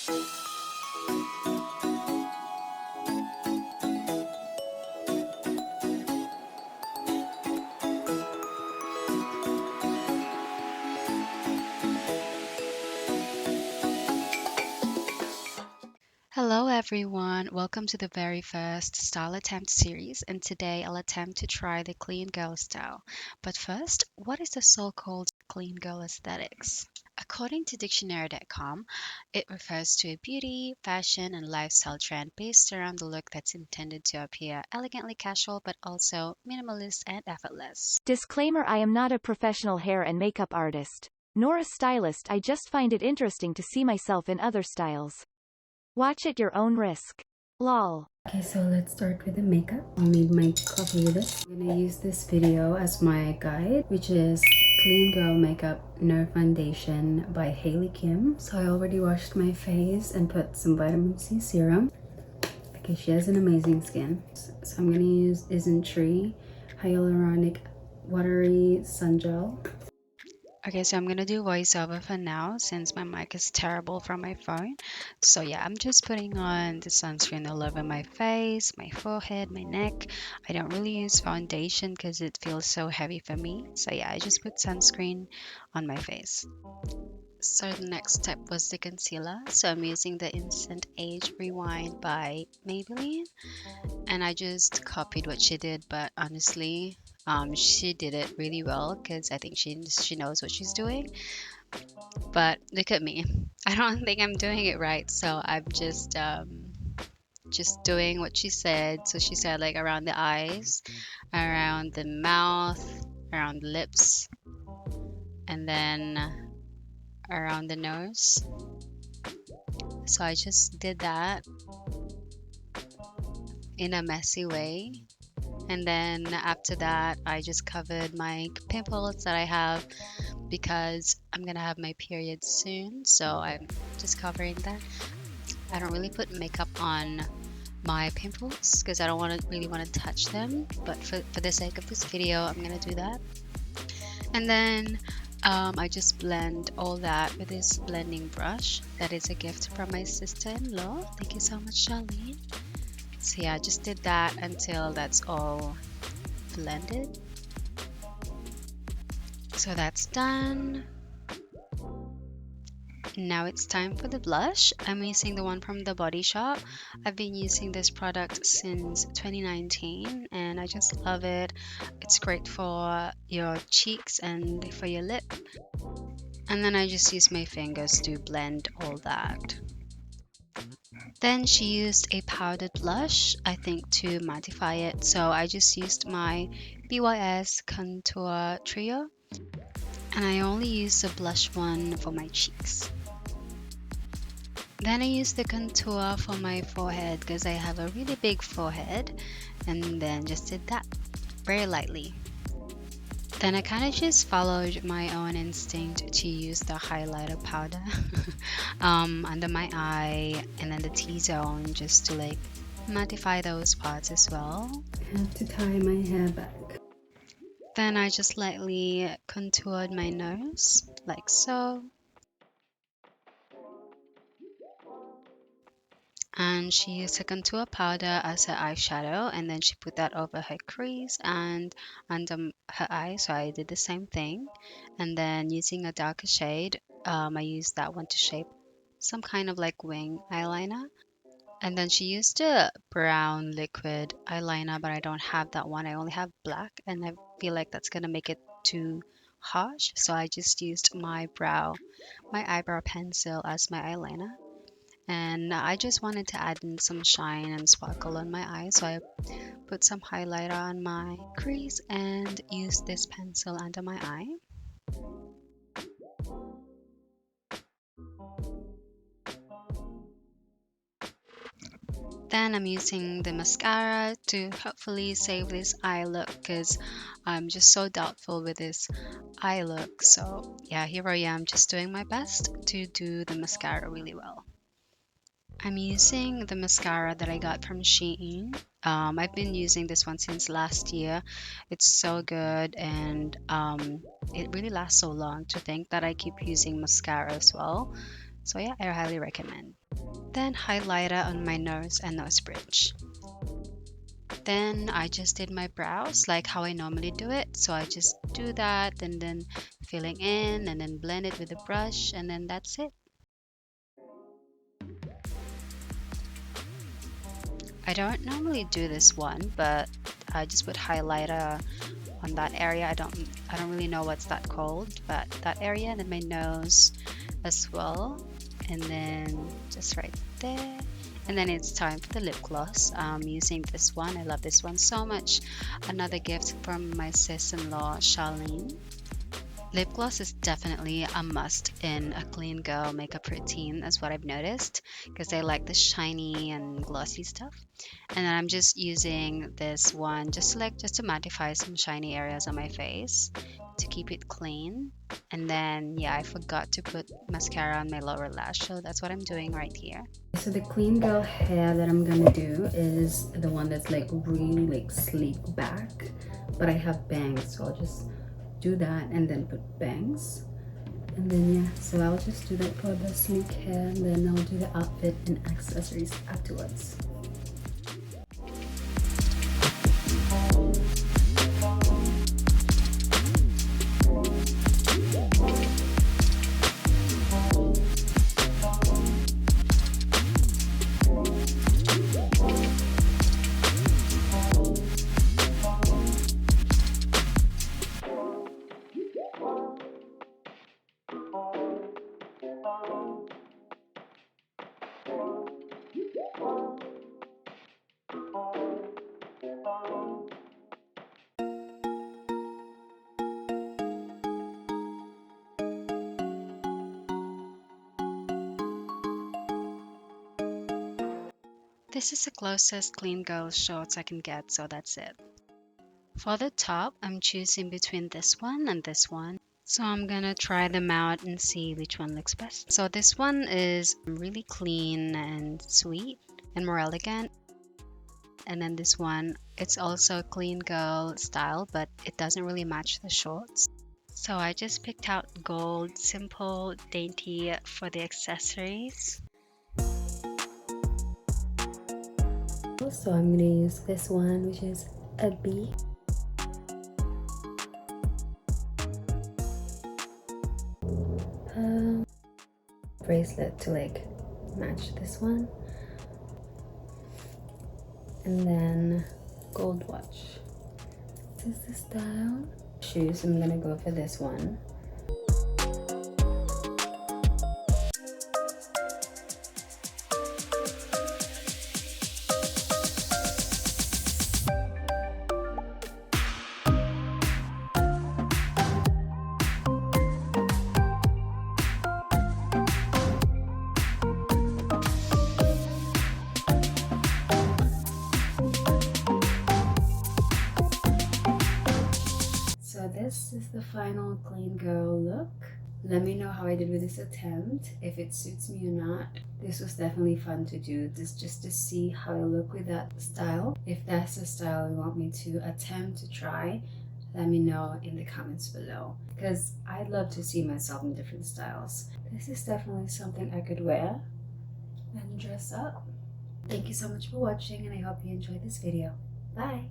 Hello everyone, welcome to the very first style attempt series, and today I'll attempt to try the clean girl style. But first, what is the so-called clean girl aesthetics? According to dictionary.com, it refers to a beauty, fashion, and lifestyle trend based around the look that's intended to appear elegantly casual but also minimalist and effortless. Disclaimer: I am not a professional hair and makeup artist, nor a stylist. I just find it interesting to see myself in other styles. Watch at your own risk. Lol. Okay, so let's start with the makeup. I'll need my coffee list. I'm gonna use this video as my guide, which is Clean Girl Makeup No Foundation by Hailey Kim. So I already washed my face and put some vitamin C serum because she has an amazing skin. So I'm gonna use Isn't Tree Hyaluronic Watery Sun Gel. Okay, so I'm gonna do voiceover for now since my mic is terrible from my phone. So yeah, I'm just putting on the sunscreen all over my face, my forehead, my neck. I don't really use foundation because it feels so heavy for me. So yeah, I just put sunscreen on my face. So the next step was the concealer. So I'm using the Instant Age Rewind by Maybelline, and I just copied what she did, but honestly, she did it really well because I think she knows what she's doing. But look at me, I don't think I'm doing it right, so I'm just doing what she said. So she said like around the eyes, around the mouth, around the lips, and then around the nose. So I just did that in a messy way. And then after that, I just covered my pimples that I have because I'm gonna have my period soon. So I'm just covering that. I don't really put makeup on my pimples because I don't really want to touch them. But for the sake of this video, I'm gonna do that. And then I just blend all that with this blending brush. That is a gift from my sister-in-law. Thank you so much, Charlene. So yeah, I just did that until that's all blended. So that's done. Now it's time for the blush. I'm using the one from the Body Shop. I've been using this product since 2019 and I just love it. It's great for your cheeks and for your lip. And then I just use my fingers to blend all that. Then she used a powdered blush, I think, to mattify it. So I just used my BYS Contour Trio. And I only use the blush one for my cheeks. Then I use the contour for my forehead because I have a really big forehead. And then just did that very lightly. Then I kind of just followed my own instinct to use the highlighter powder under my eye and then the T-zone just to like mattify those parts as well. I have to tie my hair back. Then I just lightly contoured my nose like so. And she used her contour powder as her eyeshadow and then she put that over her crease and under her eye, so I did the same thing. And then using a darker shade, I used that one to shape some kind of like wing eyeliner. And then she used a brown liquid eyeliner, but I don't have that one. I only have black and I feel like that's gonna make it too harsh, so I just used my eyebrow pencil as my eyeliner. And I just wanted to add in some shine and sparkle on my eyes, so I put some highlighter on my crease and used this pencil under my eye. Then I'm using the mascara to hopefully save this eye look because I'm just so doubtful with this eye look. So yeah, here I am just doing my best to do the mascara really well. I'm using the mascara that I got from Shein. I've been using this one since last year. It's so good and it really lasts so long. To think that I keep using mascara as well. So yeah, I highly recommend. Then highlighter on my nose and nose bridge. Then I just did my brows like how I normally do it. So I just do that and then filling in and then blend it with a brush and then that's it. I don't normally do this one, but I just put highlighter on that area. I don't really know what's that called, but that area and then my nose as well. And then just right there. And then it's time for the lip gloss. I'm using this one. I love this one so much. Another gift from my sis-in-law, Charlene. Lip gloss is definitely a must in a clean girl makeup routine, is what I've noticed, because I like the shiny and glossy stuff. And then I'm just using this one just to mattify some shiny areas on my face to keep it clean. And then yeah, I forgot to put mascara on my lower lash, so that's what I'm doing right here. So the clean girl hair that I'm gonna do is the one that's like really like sleek back, but I have bangs, so I'll just do that and then put bangs. And then yeah, so I'll just do that for the sleek hair, and then I'll do the outfit and accessories afterwards. This is the closest clean girl shorts I can get, so that's it. For the top, I'm choosing between this one and this one. So I'm gonna try them out and see which one looks best. So this one is really clean and sweet and more elegant. And then this one, it's also clean girl style, but it doesn't really match the shorts. So I just picked out gold, simple, dainty for the accessories. So I'm gonna use this one, which is a B. Bracelet to like match this one, and then gold watch. This is the style. Shoes, I'm gonna go for this one. So this is the final clean girl look. Let me know how I did with this attempt, if it suits me or not. This was definitely fun to do, this just to see how I look with that style. If that's the style you want me to attempt to try, let me know in the comments below, because I'd love to see myself in different styles. This is definitely something I could wear and dress up. Thank you so much for watching, and I hope you enjoyed this video. Bye!